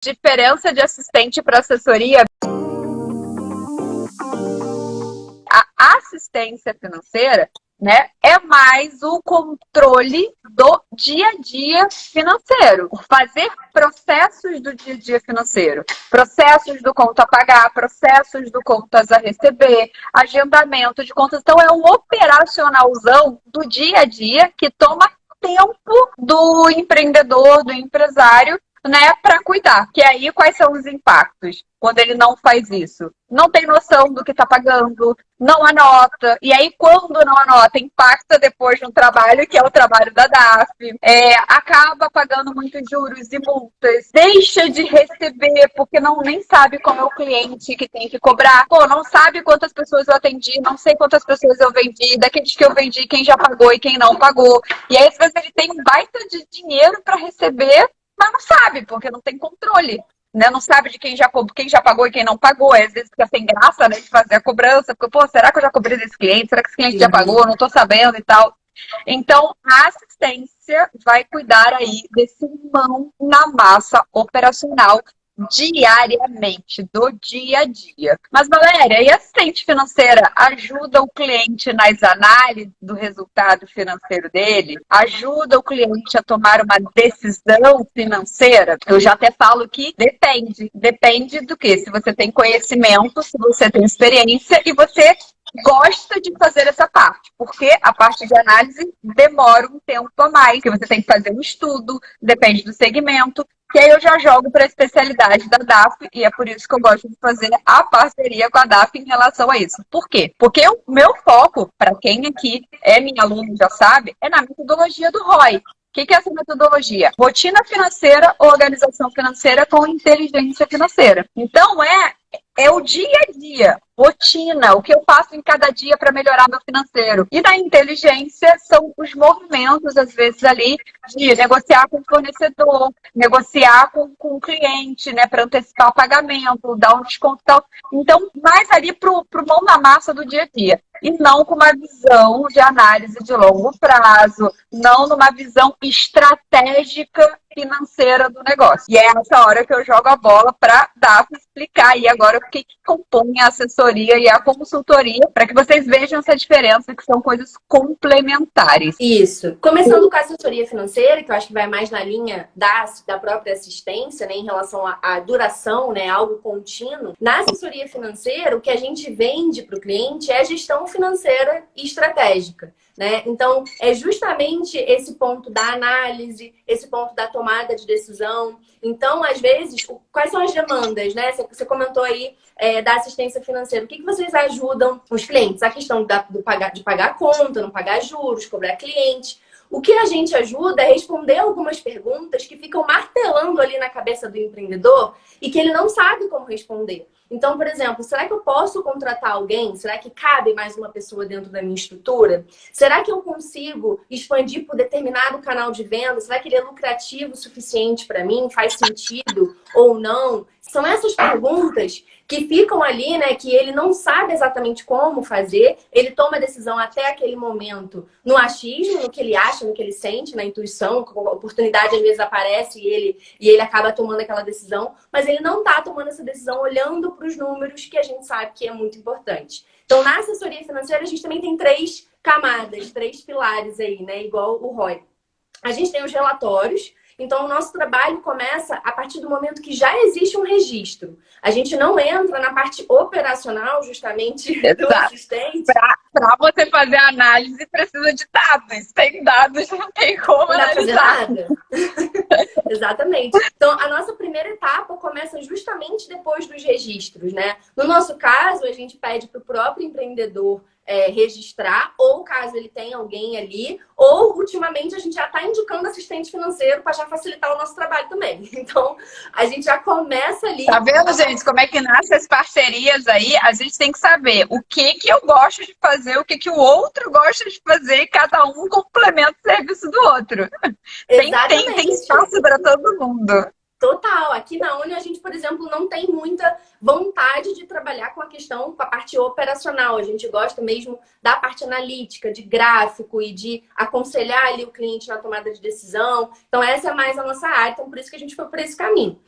Diferença de assistente para assessoria. A assistência financeira, né, é mais o controle do dia a dia financeiro. Fazer processos do dia a dia financeiro. Processos do conta a pagar, processos do contas a receber, agendamento de contas. Então, é um operacionalzão do dia a dia que toma tempo do empreendedor, do empresário, né, para cuidar. Que aí, quais são os impactos quando ele não faz isso? Não tem noção do que está pagando, não anota. E aí, quando não anota, impacta depois no trabalho, que é o trabalho da DAF. Acaba pagando muitos juros e multas. Deixa de receber, porque nem sabe como é o cliente que tem que cobrar. Pô, não sabe quantas pessoas eu atendi, não sei quantas pessoas eu vendi, daqueles que eu vendi, quem já pagou e quem não pagou. E aí, às vezes, ele tem um baita de dinheiro para receber, mas não sabe, porque não tem controle. Né? Não sabe de quem já pagou e quem não pagou. Às vezes fica sem graça, né, de fazer a cobrança, porque, pô, será que eu já cobrei desse cliente? Será que esse cliente já pagou? Não estou sabendo e tal. Então, a assistência vai cuidar aí desse mão na massa operacional diariamente, do dia a dia. Mas, Valéria, e a assistente financeira ajuda o cliente nas análises do resultado financeiro dele? Ajuda o cliente a tomar uma decisão financeira? Eu já até falo que depende. Depende do quê? Se você tem conhecimento, se você tem experiência e você gosta de fazer essa parte, porque a parte de análise demora um tempo a mais, que você tem que fazer um estudo, depende do segmento, que aí eu já jogo para a especialidade da DAF, e é por isso que eu gosto de fazer a parceria com a DAF em relação a isso. Por quê? Porque o meu foco, para quem aqui é minha aluna já sabe, é na metodologia do ROI. O que é essa metodologia? Rotina financeira, organização financeira com inteligência financeira. Então, é o dia a dia, rotina, o que eu faço em cada dia para melhorar meu financeiro. E da inteligência são os movimentos, às vezes, ali, de negociar com o fornecedor, negociar com o cliente, né, para antecipar o pagamento, dar um desconto e tal. Então, mais ali para o mão na massa do dia a dia. E não com uma visão de análise de longo prazo, não numa visão estratégica financeira do negócio. E é essa hora que eu jogo a bola para dar para explicar aí agora o que compõe a assessoria e a consultoria, para que vocês vejam essa diferença, que são coisas complementares. Isso. Começando com a assessoria financeira, que eu acho que vai mais na linha da própria assistência, né, em relação à duração, né, algo contínuo. Na assessoria financeira, o que a gente vende para o cliente é gestão financeira e estratégica. Né? Então, é justamente esse ponto da análise, esse ponto da tomada de decisão. Então, às vezes, quais são as demandas, né? Você comentou aí da assistência financeira. O que vocês ajudam os clientes? A questão de pagar a conta, não pagar juros, cobrar cliente. O que a gente ajuda é responder algumas perguntas que ficam martelando ali na cabeça do empreendedor e que ele não sabe como responder. Então, por exemplo, será que eu posso contratar alguém? Será que cabe mais uma pessoa dentro da minha estrutura? Será que eu consigo expandir por determinado canal de venda? Será que ele é lucrativo o suficiente para mim? Faz sentido ou não? São essas perguntas que ficam ali, né? Que ele não sabe exatamente como fazer. Ele toma a decisão até aquele momento no achismo, no que ele acha, no que ele sente, na intuição. A oportunidade às vezes aparece e ele acaba tomando aquela decisão. Mas ele não está tomando essa decisão olhando para os números, que a gente sabe que é muito importante. Então, na assessoria financeira, a gente também tem 3 camadas, 3 pilares aí, né? Igual o ROI. A gente tem os relatórios. Então, o nosso trabalho começa a partir do momento que já existe um registro. A gente não entra na parte operacional, justamente, do assistente. Para você fazer a análise, precisa de dados. Sem dados, não tem como analisar. Não dá pra fazer nada. Exatamente. Então, a nossa primeira etapa começa justamente depois dos registros, né? No nosso caso, a gente pede para o próprio empreendedor registrar, ou caso ele tenha alguém ali, ou ultimamente a gente já está indicando assistente financeiro para já facilitar o nosso trabalho também. Então, a gente já começa ali. Tá vendo, gente, como é que nascem as parcerias aí? A gente tem que saber o que eu gosto de fazer, o que o outro gosta de fazer, e cada um complementa o serviço do outro. Tem espaço para todo mundo. Total. Aqui na Uni a gente, por exemplo, não tem muita vontade de trabalhar com a questão, com a parte operacional. A gente gosta mesmo da parte analítica, de gráfico e de aconselhar ali o cliente na tomada de decisão. Então, essa é mais a nossa área, então por isso que a gente foi por esse caminho.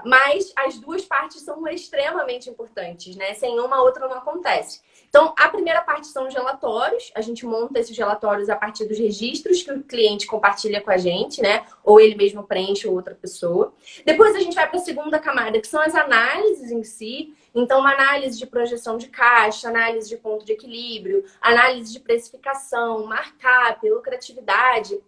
Mas as duas partes são extremamente importantes, né? Sem uma, a outra não acontece. Então, a primeira parte são os relatórios. A gente monta esses relatórios a partir dos registros que o cliente compartilha com a gente, né? Ou ele mesmo preenche ou outra pessoa. Depois a gente vai para a segunda camada, que são as análises em si. Então, uma análise de projeção de caixa, análise de ponto de equilíbrio, análise de precificação, markup, lucratividade.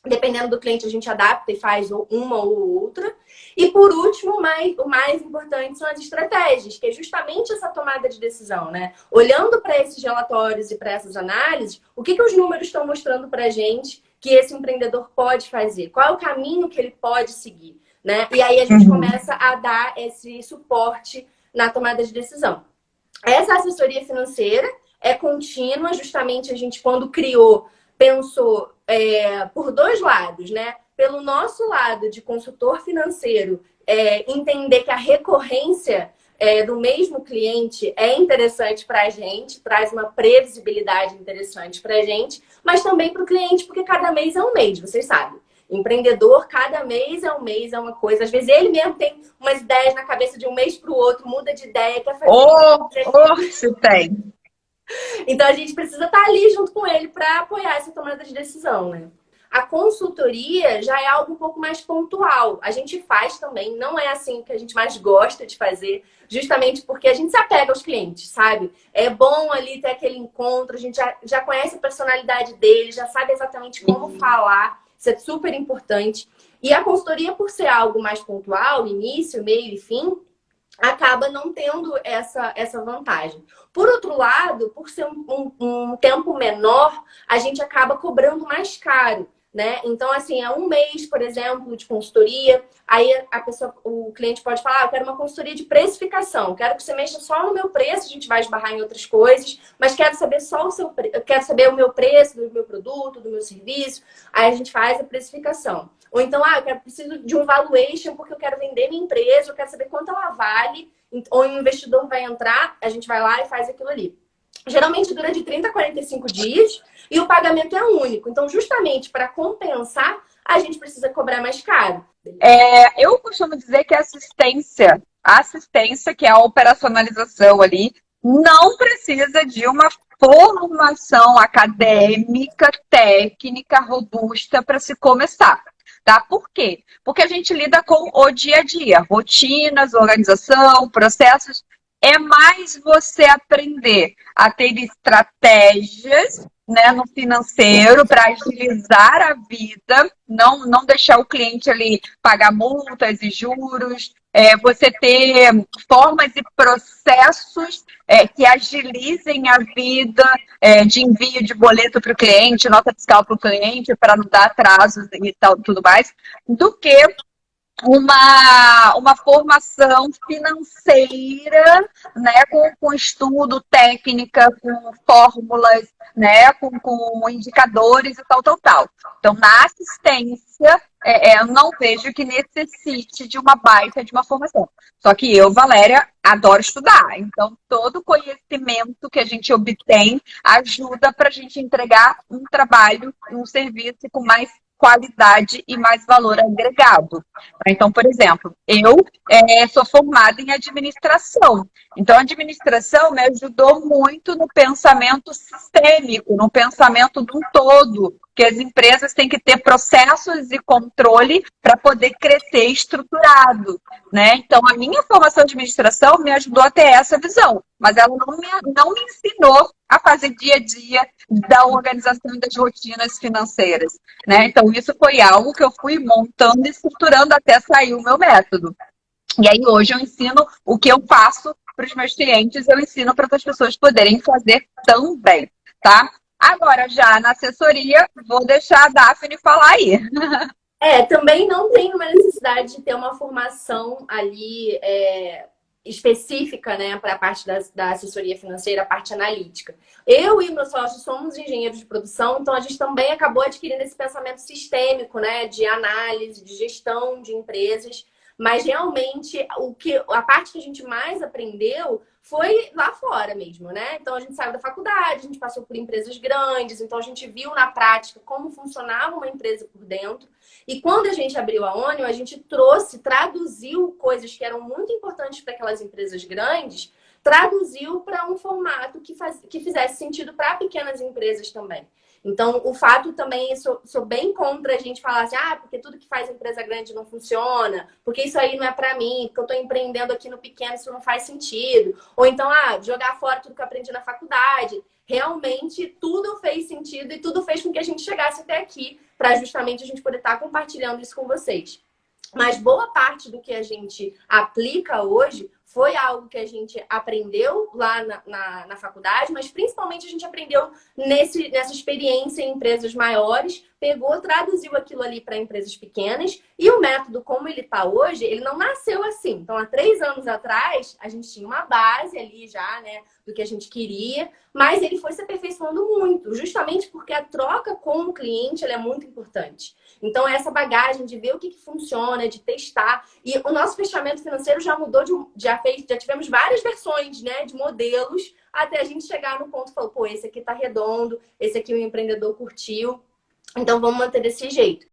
Dependendo do cliente, a gente adapta e faz uma ou outra. E por último, o mais importante são as estratégias, que é justamente essa tomada de decisão, né? Olhando para esses relatórios e para essas análises, o que os números estão mostrando para a gente que esse empreendedor pode fazer? Qual é o caminho que ele pode seguir, né? E aí a gente começa a dar esse suporte na tomada de decisão. Essa assessoria financeira é contínua, justamente a gente, quando criou, pensou por dois lados, né? Pelo nosso lado de consultor financeiro, entender que a recorrência do mesmo cliente é interessante para a gente, traz uma previsibilidade interessante para a gente, mas também para o cliente, porque cada mês é um mês, vocês sabem. Empreendedor, cada mês é um mês, é uma coisa. Às vezes ele mesmo tem umas ideias na cabeça de um mês para o outro, muda de ideia, quer fazer... Se tem. Então, a gente precisa estar ali junto com ele para apoiar essa tomada de decisão, né? A consultoria já é algo um pouco mais pontual. A gente faz também, não é assim que a gente mais gosta de fazer, justamente porque a gente se apega aos clientes, sabe? É bom ali ter aquele encontro, a gente já conhece a personalidade dele, já sabe exatamente como falar, isso é super importante. E a consultoria, por ser algo mais pontual, início, meio e fim, acaba não tendo essa vantagem. Por outro lado, por ser um tempo menor, a gente acaba cobrando mais caro, né? Então, assim, é um mês, por exemplo, de consultoria, aí o cliente pode falar, eu quero uma consultoria de precificação, quero que você mexa só no meu preço, a gente vai esbarrar em outras coisas, mas quero saber quero saber o meu preço do meu produto, do meu serviço, aí a gente faz a precificação. Ou então, eu preciso de um valuation porque eu quero vender minha empresa, eu quero saber quanto ela vale, ou um investidor vai entrar, a gente vai lá e faz aquilo ali. Geralmente dura de 30 a 45 dias e o pagamento é único. Então, justamente para compensar, a gente precisa cobrar mais caro. Eu costumo dizer que a assistência, que é a operacionalização ali, não precisa de uma formação acadêmica, técnica, robusta para se começar. Tá? Por quê? Porque a gente lida com o dia a dia, rotinas, organização, processos. É mais você aprender a ter estratégias, né, no financeiro para agilizar a vida, não deixar o cliente ali pagar multas e juros, você ter formas e processos que agilizem a vida de envio de boleto para o cliente, nota fiscal para o cliente, para não dar atrasos e tal, tudo mais, do que uma formação financeira, né, com estudo, técnica, com fórmulas, né, com indicadores e tal. Então, na assistência, eu não vejo que necessite de uma baita de uma formação. Só que eu, Valéria, adoro estudar. Então, todo conhecimento que a gente obtém ajuda para a gente entregar um trabalho, um serviço com mais qualidade e mais valor agregado. Então, por exemplo, eu sou formada em administração. Então, a administração me ajudou muito no pensamento sistêmico, no pensamento de um todo, que as empresas têm que ter processos e controle para poder crescer estruturado, né? Então, a minha formação de administração me ajudou a ter essa visão, mas ela não me ensinou a fazer dia a dia da organização e das rotinas financeiras, né? Então, isso foi algo que eu fui montando e estruturando até sair o meu método. E aí, hoje, eu ensino o que eu faço para os meus clientes, eu ensino para outras pessoas poderem fazer também, tá? Agora, já na assessoria, vou deixar a Daphne falar aí. Também não tem uma necessidade de ter uma formação ali específica, né, para a parte da assessoria financeira, a parte analítica. Eu e meu sócio somos engenheiros de produção, então a gente também acabou adquirindo esse pensamento sistêmico, né, de análise, de gestão de empresas, Mas realmente a parte que a gente mais aprendeu foi lá fora mesmo, né? Então a gente saiu da faculdade, a gente passou por empresas grandes, então a gente viu na prática como funcionava uma empresa por dentro. E quando a gente abriu a Onion, a gente traduziu coisas que eram muito importantes para aquelas empresas grandes, traduziu para um formato que fizesse sentido para pequenas empresas também. Então, o fato também, sou bem contra a gente falar assim, porque tudo que faz empresa grande não funciona, porque isso aí não é para mim, porque eu estou empreendendo aqui no pequeno, isso não faz sentido. Ou então, jogar fora tudo que eu aprendi na faculdade. Realmente, tudo fez sentido e tudo fez com que a gente chegasse até aqui, para justamente a gente poder estar compartilhando isso com vocês. Mas boa parte do que a gente aplica hoje foi algo que a gente aprendeu lá na faculdade, mas principalmente a gente aprendeu nessa experiência em empresas maiores, pegou, traduziu aquilo ali para empresas pequenas, e o método como ele está hoje, ele não nasceu assim. Então, há 3 anos atrás, a gente tinha uma base ali já, né, do que a gente queria, mas ele foi se aperfeiçoando muito, justamente porque a troca com o cliente ela é muito importante. Então, essa bagagem de ver o que funciona, de testar. E o nosso fechamento financeiro já mudou, já tivemos várias versões, né, de modelos, até a gente chegar no ponto e falar, esse aqui tá redondo, esse aqui o empreendedor curtiu. Então, vamos manter desse jeito.